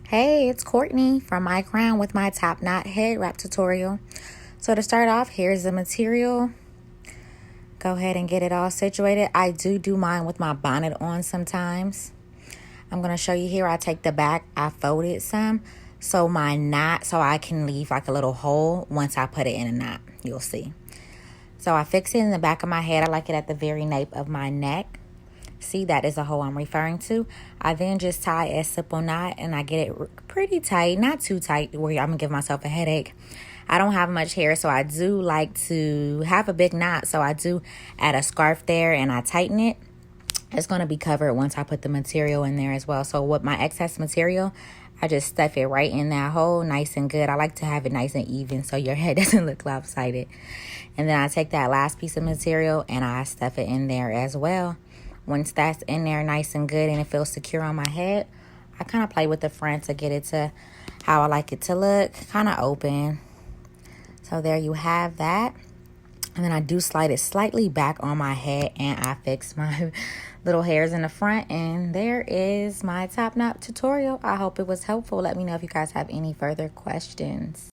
Hey, it's Courtney from My Crown with my top knot head wrap tutorial. So to start off, here's the material. Go ahead and get it all situated. I do mine with my bonnet on sometimes. I'm going to show you here. I take the back, I fold it some so my knot, so I can leave like a little hole once I put it in a knot. You'll see. So I fix it in the back of my head. I like it at the very nape of my neck. See, that is a hole I'm referring to. I then just tie a simple knot and I get it pretty tight, not too tight where I'm gonna give myself a headache. I don't have much hair, so I do like to have a big knot, so I do add a scarf there and I tighten it. It's going to be covered once I put the material in there as well. So with my excess material, I just stuff it right in that hole, nice and good. I like to have it nice and even so your head doesn't look lopsided. And then I take that last piece of material and I stuff it in there as well. Once that's in there nice and good and it feels secure on my head, I kind of play with the front to get it to how I like it to look, kind of open. So there you have that. And then I do slide it slightly back on my head and I fix my little hairs in the front. And there is my top knot tutorial. I hope it was helpful. Let me know if you guys have any further questions.